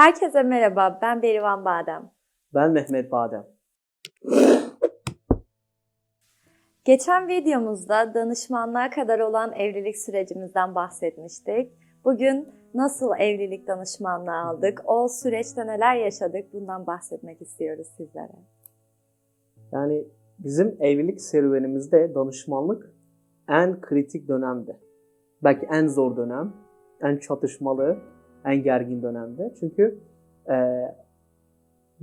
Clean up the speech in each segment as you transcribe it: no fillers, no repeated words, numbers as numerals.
Herkese merhaba, ben Berivan Badem. Ben Mehmet Badem. Geçen videomuzda danışmanlığa kadar olan evlilik sürecimizden bahsetmiştik. Bugün nasıl evlilik danışmanlığı aldık, o süreçte neler yaşadık bundan bahsetmek istiyoruz sizlere. Yani bizim evlilik serüvenimizde danışmanlık en kritik dönemdi. Belki en zor dönem, en çatışmalı, en gergin dönemdi. Çünkü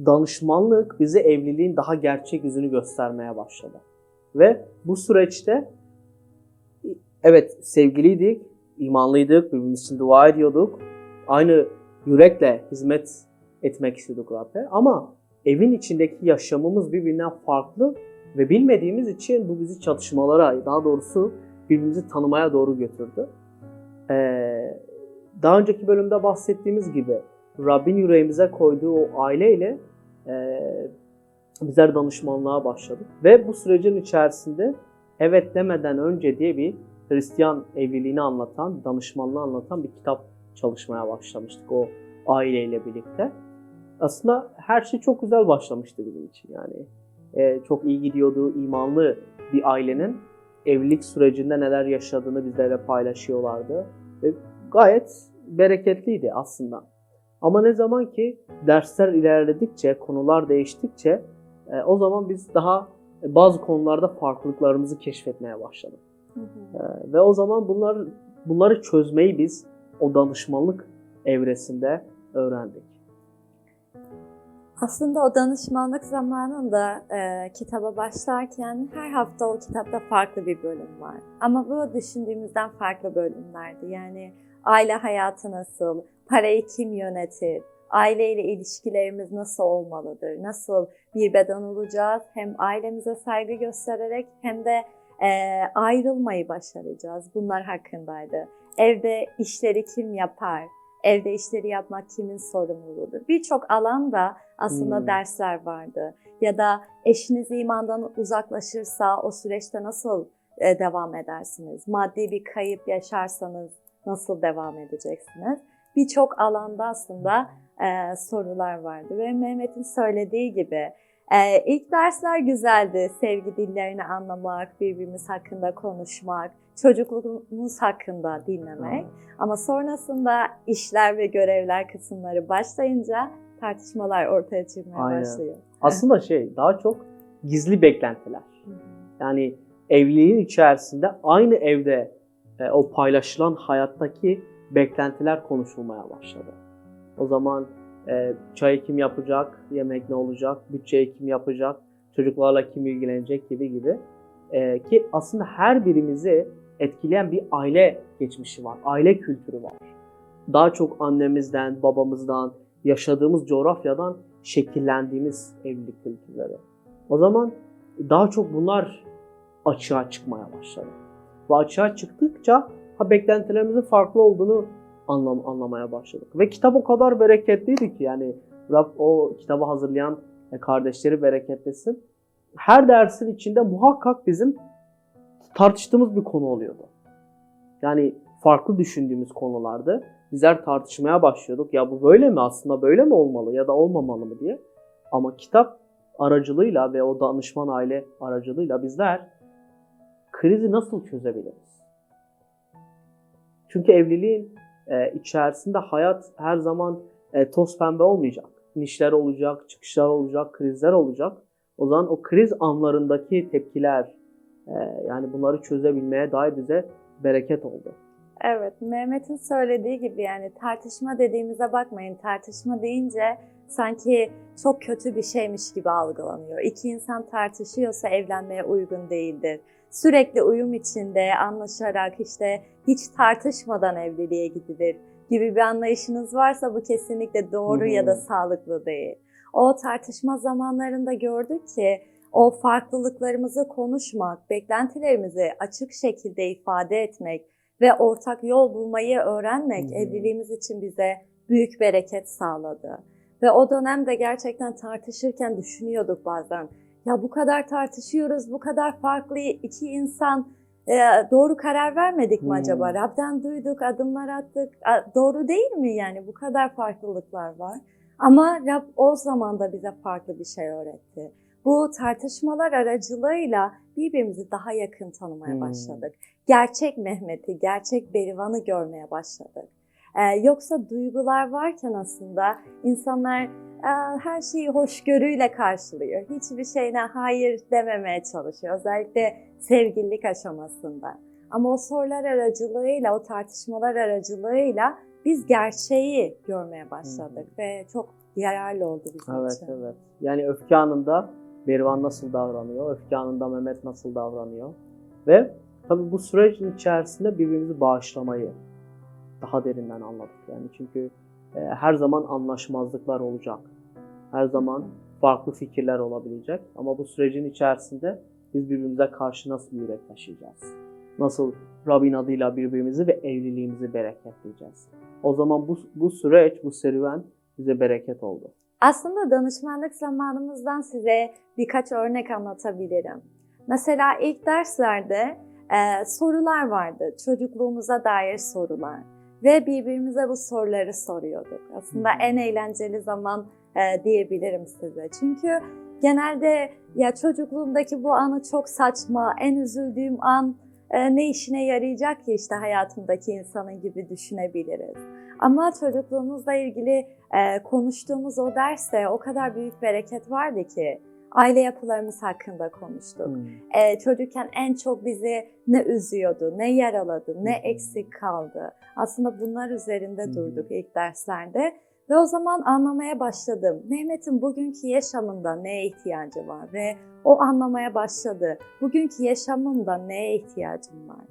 danışmanlık bize evliliğin daha gerçek yüzünü göstermeye başladı. Ve bu süreçte evet sevgiliydik, imanlıydık, birbirimiz için dua ediyorduk. Aynı yürekle hizmet etmek istiyorduk Rab'be. Ama evin içindeki yaşamımız birbirinden farklı ve bilmediğimiz için bu bizi çatışmalara, daha doğrusu birbirimizi tanımaya doğru götürdü. Daha önceki bölümde bahsettiğimiz gibi Rabbin yüreğimize koyduğu o aileyle bizler danışmanlığa başladık. Ve bu sürecin içerisinde evet demeden önce diye bir Hristiyan evliliğini anlatan, danışmanlığı anlatan bir kitap çalışmaya başlamıştık o aileyle birlikte. Aslında her şey çok güzel başlamıştı bizim için yani. Çok iyi gidiyordu, imanlı bir ailenin evlilik sürecinde neler yaşadığını bizlerle paylaşıyorlardı. Ve gayet bereketliydi aslında. Ama ne zaman ki dersler ilerledikçe, konular değiştikçe o zaman biz daha bazı konularda farklılıklarımızı keşfetmeye başladık. Ve o zaman bunları çözmeyi biz o danışmanlık evresinde öğrendik. Aslında o danışmanlık zamanında kitaba başlarken her hafta o kitapta farklı bir bölüm var. Ama bu düşündüğümüzden farklı bölümlerdi. Yani aile hayatı nasıl, parayı kim yönetir, aileyle ilişkilerimiz nasıl olmalıdır, nasıl bir beden olacağız, hem ailemize saygı göstererek hem de ayrılmayı başaracağız. Bunlar hakkındaydı. Evde işleri kim yapar? Evde işleri yapmak kimin sorumluluğudur? Birçok alanda aslında dersler vardı. Ya da eşiniz imandan uzaklaşırsa o süreçte nasıl devam edersiniz? Maddi bir kayıp yaşarsanız nasıl devam edeceksiniz? Birçok alanda aslında sorular vardı. Ve Mehmet'in söylediği gibi ilk dersler güzeldi. Sevgi dillerini anlamak, birbirimiz hakkında konuşmak, çocukluğumuz hakkında dinlemek. Ama sonrasında işler ve görevler kısımları başlayınca tartışmalar ortaya çıkmaya başlıyor. Aslında daha çok gizli beklentiler. Yani evliliğin içerisinde aynı evde o paylaşılan hayattaki beklentiler konuşulmaya başladı. O zaman çayı kim yapacak, yemek ne olacak, bütçeyi kim yapacak, çocuklarla kim ilgilenecek gibi. Ki aslında her birimizi etkileyen bir aile geçmişi var, aile kültürü var. Daha çok annemizden, babamızdan, yaşadığımız coğrafyadan şekillendiğimiz evlilik kültürleri. O zaman daha çok bunlar açığa çıkmaya başladı. Ve açığa çıktıkça beklentilerimizin farklı olduğunu anlamaya başladık. Ve kitap o kadar bereketliydi ki yani Rab o kitabı hazırlayan kardeşleri bereketlesin. Her dersin içinde muhakkak bizim tartıştığımız bir konu oluyordu. Yani farklı düşündüğümüz konulardı. Bizler tartışmaya başlıyorduk. Ya bu böyle mi, aslında böyle mi olmalı ya da olmamalı mı diye. Ama kitap aracılığıyla ve o danışman aile aracılığıyla bizler krizi nasıl çözebiliriz? Çünkü evliliğin içerisinde hayat her zaman toz pembe olmayacak. İnişler olacak, çıkışlar olacak, krizler olacak. O zaman o kriz anlarındaki tepkiler, yani bunları çözebilmeye dair bize bereket oldu. Evet, Mehmet'in söylediği gibi yani tartışma dediğimize bakmayın. Tartışma deyince sanki çok kötü bir şeymiş gibi algılanıyor. İki insan tartışıyorsa evlenmeye uygun değildir. Sürekli uyum içinde, anlaşarak hiç tartışmadan evliliğe gidilir gibi bir anlayışınız varsa bu kesinlikle doğru ya da sağlıklı değil. O tartışma zamanlarında gördük ki o farklılıklarımızı konuşmak, beklentilerimizi açık şekilde ifade etmek ve ortak yol bulmayı öğrenmek evliliğimiz için bize büyük bereket sağladı. Ve o dönemde gerçekten tartışırken düşünüyorduk bazen. Ya bu kadar tartışıyoruz, bu kadar farklı iki insan Doğru karar vermedik mi acaba? Hmm. Rab'den duyduk, adımlar attık. Doğru değil mi yani? Bu kadar farklılıklar var. Ama Rab o zaman da bize farklı bir şey öğretti. Bu tartışmalar aracılığıyla birbirimizi daha yakın tanımaya başladık. Gerçek Mehmet'i, gerçek Berivan'ı görmeye başladık. Yoksa duygular varken aslında insanlar her şeyi hoşgörüyle karşılıyor. Hiçbir şeyine hayır dememeye çalışıyor. Özellikle sevgililik aşamasında. Ama o sorular aracılığıyla, o tartışmalar aracılığıyla biz gerçeği görmeye başladık ve çok yararlı oldu bizim için. Evet. Yani öfke anında Berivan nasıl davranıyor, öfke anında Mehmet nasıl davranıyor ve tabii bu sürecin içerisinde birbirimizi bağışlamayı daha derinden anladık. Yani çünkü her zaman anlaşmazlıklar olacak. Her zaman farklı fikirler olabilecek. Ama bu sürecin içerisinde biz birbirimize karşı nasıl bir yürek taşıyacağız? Nasıl Rabbin adıyla birbirimizi ve evliliğimizi bereketleyeceğiz? O zaman bu süreç, bu serüven bize bereket oldu. Aslında danışmanlık zamanımızdan size birkaç örnek anlatabilirim. Mesela ilk derslerde sorular vardı. Çocukluğumuza dair sorular. Ve birbirimize bu soruları soruyorduk. Aslında en eğlenceli zaman diyebilirim size. Çünkü genelde ya çocukluğumdaki bu anı çok saçma, en üzüldüğüm an ne işine yarayacak ki işte hayatımdaki insanın gibi düşünebiliriz. Ama çocukluğumuzla ilgili konuştuğumuz o derste o kadar büyük bereket vardı ki aile yapılarımız hakkında konuştuk. Çocukken en çok bizi ne üzüyordu, ne yaraladı, ne eksik kaldı. Aslında bunlar üzerinde durduk ilk derslerde. Ve o zaman anlamaya başladım. Mehmet'in bugünkü yaşamında neye ihtiyacı var ve o anlamaya başladı. Bugünkü yaşamımda neye ihtiyacım var?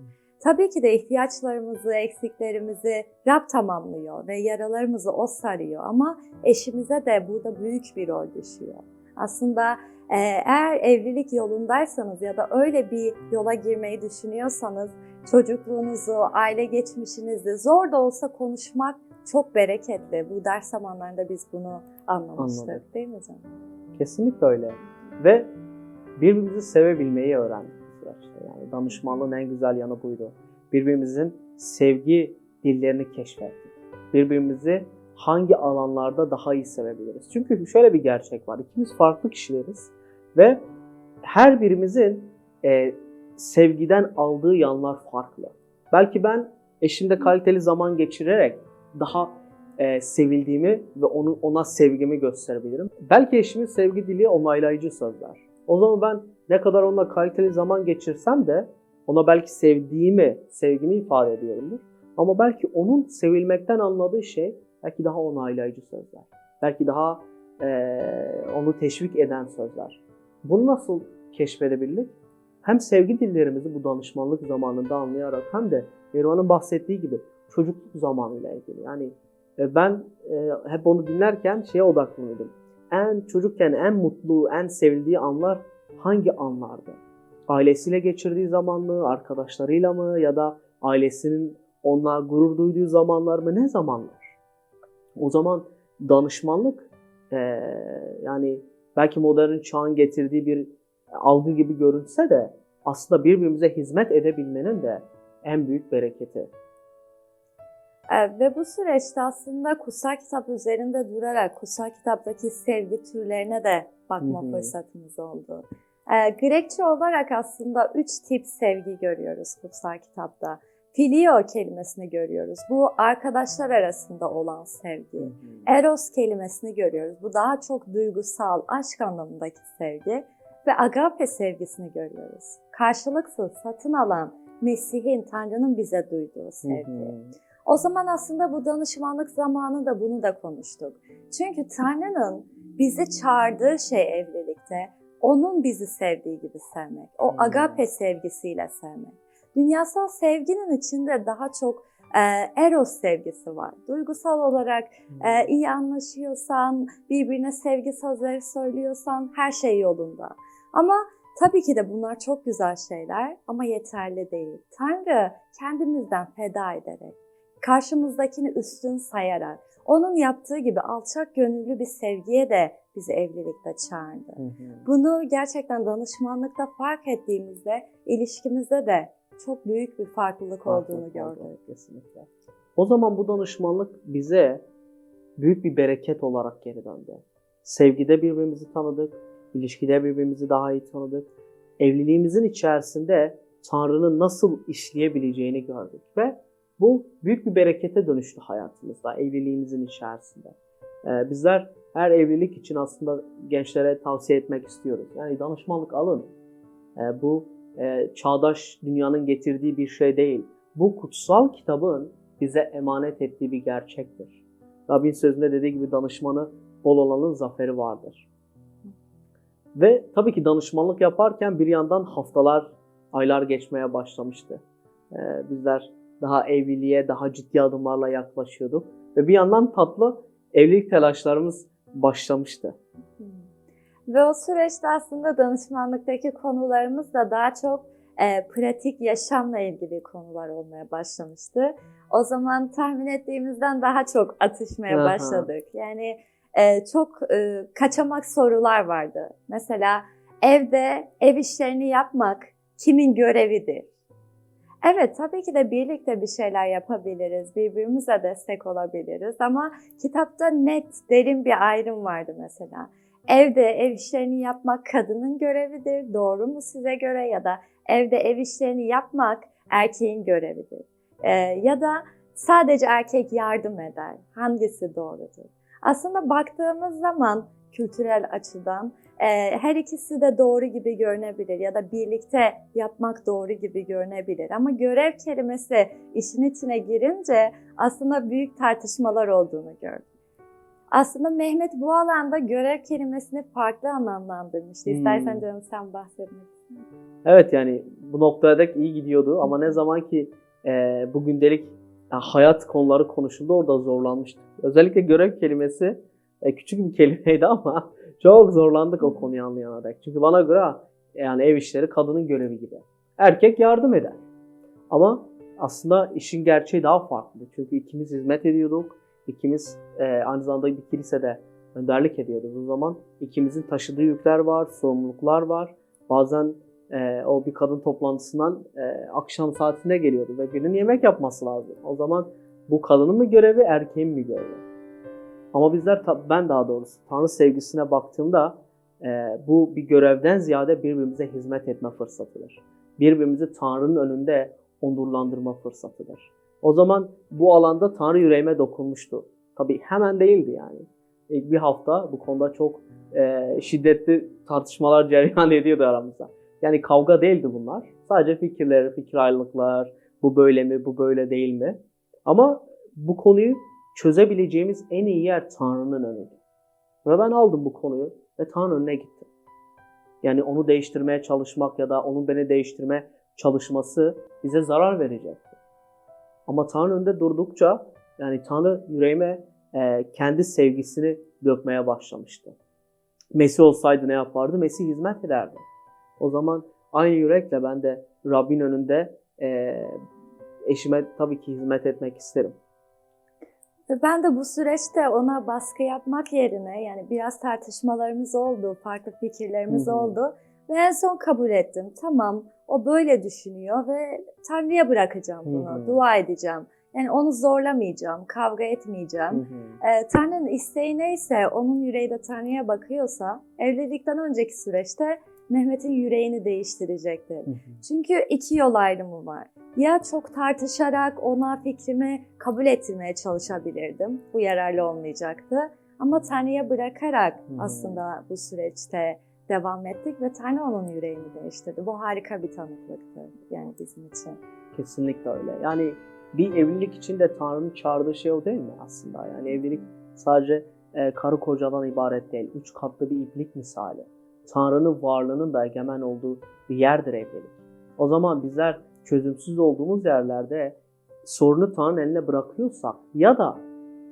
Tabii ki de ihtiyaçlarımızı, eksiklerimizi Rab tamamlıyor ve yaralarımızı O sarıyor ama eşimize de burada büyük bir rol düşüyor. Aslında eğer evlilik yolundaysanız ya da öyle bir yola girmeyi düşünüyorsanız çocukluğunuzu, aile geçmişinizi zor da olsa konuşmak çok bereketli. Bu ders zamanlarında biz bunu anlamıştık. Anladım. Değil mi canım? Kesinlikle öyle. Ve birbirimizi sevebilmeyi öğrendik bu süreçte. Yani danışmanlığın en güzel yanı buydu. Birbirimizin sevgi dillerini keşfettik. Birbirimizi hangi alanlarda daha iyi sevebiliriz? Çünkü şöyle bir gerçek var. İkimiz farklı kişileriz ve her birimizin sevgiden aldığı yanlar farklı. Belki ben eşimle kaliteli zaman geçirerek daha sevildiğimi ve ona sevgimi gösterebilirim. Belki eşimin sevgi dili onaylayıcı sözler. O zaman ben ne kadar onunla kaliteli zaman geçirsem de ona belki sevgimi ifade ediyorumdur. Ama belki onun sevilmekten anladığı şey belki daha onaylayıcı sözler. Belki daha onu teşvik eden sözler. Bunu nasıl keşfedebildik? Hem sevgi dillerimizi bu danışmanlık zamanında anlayarak hem de Berivan'ın bahsettiği gibi çocukluk zamanıyla ilgili. Yani ben hep onu dinlerken şeye odaklanıyordum. Çocukken en mutlu, en sevildiği anlar hangi anlardı? Ailesiyle geçirdiği zaman mı, arkadaşlarıyla mı ya da ailesinin onunla gurur duyduğu zamanlar mı, ne zamanlar? O zaman danışmanlık yani belki modern çağın getirdiği bir algı gibi görünse de aslında birbirimize hizmet edebilmenin de en büyük bereketi. Ve bu süreçte aslında kutsal kitap üzerinde durarak kutsal kitaptaki sevgi türlerine de bakma fırsatımız oldu. Grekçe olarak aslında 3 tip sevgi görüyoruz kutsal kitapta. Filio kelimesini görüyoruz. Bu arkadaşlar arasında olan sevgi. Eros kelimesini görüyoruz. Bu daha çok duygusal, aşk anlamındaki sevgi. Ve agape sevgisini görüyoruz. Karşılıksız, satın alan, Mesih'in, Tanrı'nın bize duyduğu sevgi. O zaman aslında bu danışmanlık zamanında bunu da konuştuk. Çünkü Tanrı'nın bizi çağırdığı şey evlilikte, onun bizi sevdiği gibi sevmek. O agape sevgisiyle sevmek. Dünyasal sevginin içinde daha çok eros sevgisi var. Duygusal olarak iyi anlaşıyorsan, birbirine sevgi sözleri söylüyorsan her şey yolunda. Ama tabii ki de bunlar çok güzel şeyler ama yeterli değil. Tanrı kendimizden feda ederek, karşımızdakini üstün sayarak, onun yaptığı gibi alçak gönüllü bir sevgiye de bizi evlilikte çağırdı. Bunu gerçekten danışmanlıkta fark ettiğimizde ilişkimizde de çok büyük bir farklılık olduğunu gördük. Kesinlikle. O zaman bu danışmanlık bize büyük bir bereket olarak geri döndü. Sevgide birbirimizi tanıdık, ilişkide birbirimizi daha iyi tanıdık. Evliliğimizin içerisinde Tanrı'nın nasıl işleyebileceğini gördük ve bu büyük bir berekete dönüştü hayatımızda, evliliğimizin içerisinde. Bizler her evlilik için aslında gençlere tavsiye etmek istiyoruz. Yani danışmanlık alın. Bu çağdaş dünyanın getirdiği bir şey değil. Bu kutsal kitabın bize emanet ettiği bir gerçektir. Rabbin sözünde dediği gibi danışmanı bol olanın zaferi vardır. Ve tabii ki danışmanlık yaparken bir yandan haftalar, aylar geçmeye başlamıştı. Bizler daha evliliğe daha ciddi adımlarla yaklaşıyorduk. Ve bir yandan tatlı evlilik telaşlarımız başlamıştı. Ve o süreçte aslında danışmanlıktaki konularımız da daha çok pratik yaşamla ilgili konular olmaya başlamıştı. O zaman tahmin ettiğimizden daha çok atışmaya başladık. Yani çok kaçamak sorular vardı. Mesela evde ev işlerini yapmak kimin görevidir? Evet, tabii ki de birlikte bir şeyler yapabiliriz, birbirimize destek olabiliriz ama kitapta net, derin bir ayrım vardı mesela. Evde ev işlerini yapmak kadının görevidir, doğru mu size göre? Ya da evde ev işlerini yapmak erkeğin görevidir. Ya da sadece erkek yardım eder. Hangisi doğrudur? Aslında baktığımız zaman kültürel açıdan her ikisi de doğru gibi görünebilir ya da birlikte yapmak doğru gibi görünebilir. Ama görev kelimesi işin içine girince aslında büyük tartışmalar olduğunu gördüm. Aslında Mehmet bu alanda görev kelimesini farklı anlamlandırmıştı. İstersen canım sen bahsetmek ister. Evet, yani bu noktaya dek iyi gidiyordu ama ne zaman ki bu gündelik hayat konuları konuşuldu orada zorlanmıştık. Özellikle görev kelimesi küçük bir kelimeydi ama çok zorlandık o konuyu anlayana dek. Çünkü bana göre yani ev işleri kadının görevi gibi. Erkek yardım eder. Ama aslında işin gerçeği daha farklı. Çünkü ikimiz hizmet ediyorduk. İkimiz aynı zamanda bir kilisede önderlik ediyorduk. O zaman ikimizin taşıdığı yükler var, sorumluluklar var. Bazen o bir kadın toplantısından akşam saatinde geliyordu ve birinin yemek yapması lazım. O zaman bu kadının mı görevi, erkeğin mi görevi? Ama bizler, ben daha doğrusu Tanrı sevgisine baktığımda bu bir görevden ziyade birbirimize hizmet etme fırsatıdır. Birbirimizi Tanrı'nın önünde onurlandırma fırsatıdır. O zaman bu alanda Tanrı yüreğime dokunmuştu. Tabii hemen değildi yani. İlk bir hafta bu konuda çok şiddetli tartışmalar cereyan ediyordu aramızda. Yani kavga değildi bunlar. Sadece fikir ayrılıklar, bu böyle mi, bu böyle değil mi? Ama bu konuyu çözebileceğimiz en iyi yer Tanrı'nın önüydü. Ve ben aldım bu konuyu ve Tanrı önüne gittim. Yani onu değiştirmeye çalışmak ya da onun beni değiştirmeye çalışması bize zarar verecekti. Ama Tanrı önünde durdukça yani Tanrı yüreğime kendi sevgisini dökmeye başlamıştı. Mesih olsaydı ne yapardı? Mesih hizmet ederdi. O zaman aynı yürekle ben de Rabbin önünde eşime tabii ki hizmet etmek isterim. Ve ben de bu süreçte ona baskı yapmak yerine yani biraz tartışmalarımız oldu, farklı fikirlerimiz oldu ve en son kabul ettim. Tamam, o böyle düşünüyor ve Tanrı'ya bırakacağım bunu, dua edeceğim. Yani onu zorlamayacağım, kavga etmeyeceğim. Tanrı'nın isteği neyse, onun yüreği de Tanrı'ya bakıyorsa, evlilikten önceki süreçte Mehmet'in yüreğini değiştirecektir. Çünkü iki yol ayrımı var. Ya çok tartışarak ona fikrimi kabul ettirmeye çalışabilirdim. Bu yararlı olmayacaktı. Ama Tanrı'ya bırakarak aslında bu süreçte devam ettik ve Tanrı onun yüreğini değiştirdi. Bu harika bir tanıklıktı yani bizim için. Kesinlikle öyle. Yani bir evlilik için de Tanrı'nın çağırdığı şey o değil mi aslında? Yani evlilik sadece karı kocadan ibaret değil. 3 katlı bir iplik misali. Tanrı'nın varlığının da egemen olduğu bir yerdir evlilik. O zaman bizler çözümsüz olduğumuz yerlerde sorunu Tanrı'nın eline bırakıyorsak ya da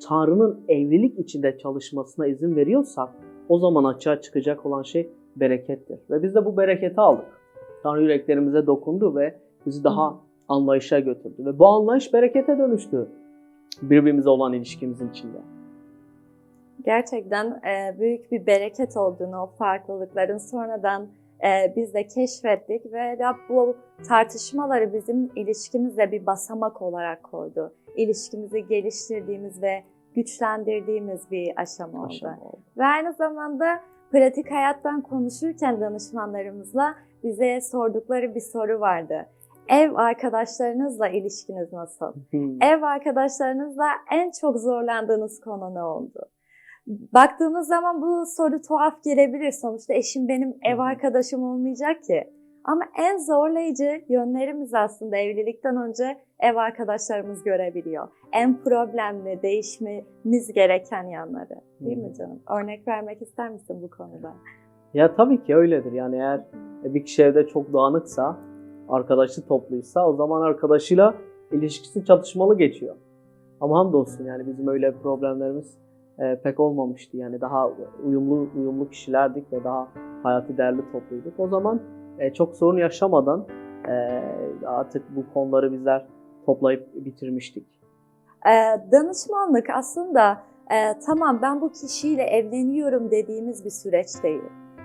Tanrı'nın evlilik içinde çalışmasına izin veriyorsak o zaman açığa çıkacak olan şey berekettir. Ve biz de bu bereketi aldık. Tanrı yüreklerimize dokundu ve bizi daha anlayışa götürdü. Ve bu anlayış berekete dönüştü birbirimize olan ilişkimizin içinde. Gerçekten büyük bir bereket olduğunu, o farklılıkların sonradan biz de keşfettik ve Rab bu tartışmaları bizim ilişkimizle bir basamak olarak koydu. İlişkimizi geliştirdiğimiz ve güçlendirdiğimiz bir aşama oldu. Ve aynı zamanda pratik hayattan konuşurken danışmanlarımızla bize sordukları bir soru vardı. Ev arkadaşlarınızla ilişkiniz nasıl? Ev arkadaşlarınızla en çok zorlandığınız konu ne oldu? Baktığımız zaman bu soru tuhaf gelebilir. Sonuçta eşim benim ev arkadaşım olmayacak ki. Ama en zorlayıcı yönlerimiz aslında evlilikten önce ev arkadaşlarımız görebiliyor. En problemli, değişmemiz gereken yanları. Değil mi canım? Örnek vermek ister misin bu konuda? Ya tabii ki öyledir. Yani eğer bir kişi evde çok dağınıksa, arkadaşı topluysa o zaman arkadaşıyla ilişkisi çatışmalı geçiyor. Ama hamdolsun yani bizim öyle problemlerimiz pek olmamıştı. Yani daha uyumlu kişilerdik ve daha hayatı değerli topluyduk. O zaman çok sorun yaşamadan artık bu konuları bizler toplayıp bitirmiştik. Danışmanlık aslında tamam ben bu kişiyle evleniyorum dediğimiz bir süreç değil.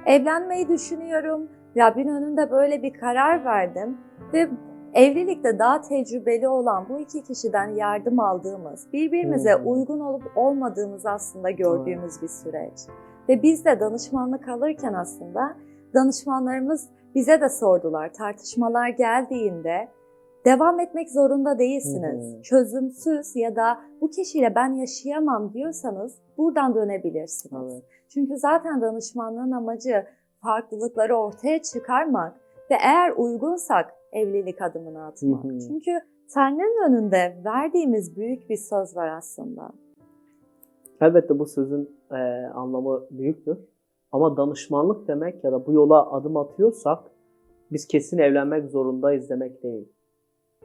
Evlenmeyi düşünüyorum, Rabbin önünde böyle bir karar verdim ve evlilikte daha tecrübeli olan bu iki kişiden yardım aldığımız, birbirimize uygun olup olmadığımız aslında gördüğümüz bir süreç. Ve biz de danışmanlık alırken aslında danışmanlarımız bize de sordular. Tartışmalar geldiğinde devam etmek zorunda değilsiniz. Çözümsüz ya da bu kişiyle ben yaşayamam diyorsanız buradan dönebilirsiniz. Evet. Çünkü zaten danışmanlığın amacı farklılıkları ortaya çıkarmak ve eğer uygunsak evlilik adımını atmak. Çünkü Tanrı'nın önünde verdiğimiz büyük bir söz var aslında. Elbette bu sözün anlamı büyüktür. Ama danışmanlık demek ya da bu yola adım atıyorsak biz kesin evlenmek zorundayız demek değil.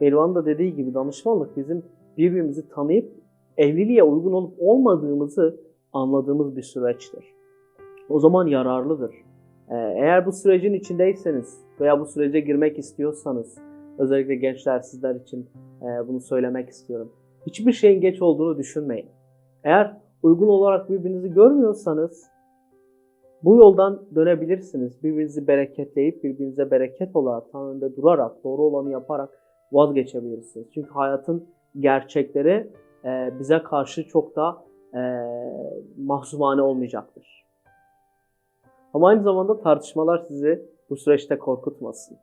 Elvan'ın da dediği gibi danışmanlık bizim birbirimizi tanıyıp evliliğe uygun olup olmadığımızı anladığımız bir süreçtir. O zaman yararlıdır. Eğer bu sürecin içindeyseniz veya bu sürece girmek istiyorsanız, özellikle gençler sizler için bunu söylemek istiyorum. Hiçbir şeyin geç olduğunu düşünmeyin. Eğer uygun olarak birbirinizi görmüyorsanız bu yoldan dönebilirsiniz. Birbirinizi bereketleyip birbirinize bereket olarak Tanrı'nın önünde durarak, doğru olanı yaparak vazgeçebilirsiniz. Çünkü hayatın gerçekleri bize karşı çok da mahzumane olmayacaktır. Ama aynı zamanda tartışmalar sizi bu süreçte korkutmasın.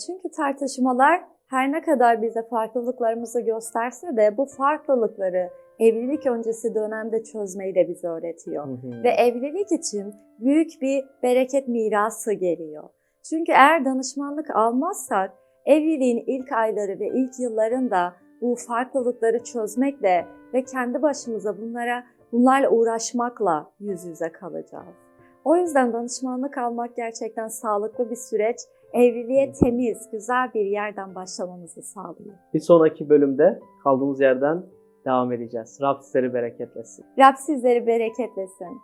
Çünkü tartışmalar her ne kadar bize farklılıklarımızı gösterse de bu farklılıkları evlilik öncesi dönemde çözmeyi de bize öğretiyor. Ve evlilik için büyük bir bereket mirası geliyor. Çünkü eğer danışmanlık almazsak evliliğin ilk ayları ve ilk yıllarında bu farklılıkları çözmekle ve kendi başımıza bunlarla uğraşmakla yüz yüze kalacağız. O yüzden danışmanlık almak gerçekten sağlıklı bir süreç. Evliliğe temiz, güzel bir yerden başlamamızı sağlıyor. Bir sonraki bölümde kaldığımız yerden devam edeceğiz. Rab sizleri bereketlesin. Rab sizleri bereketlesin.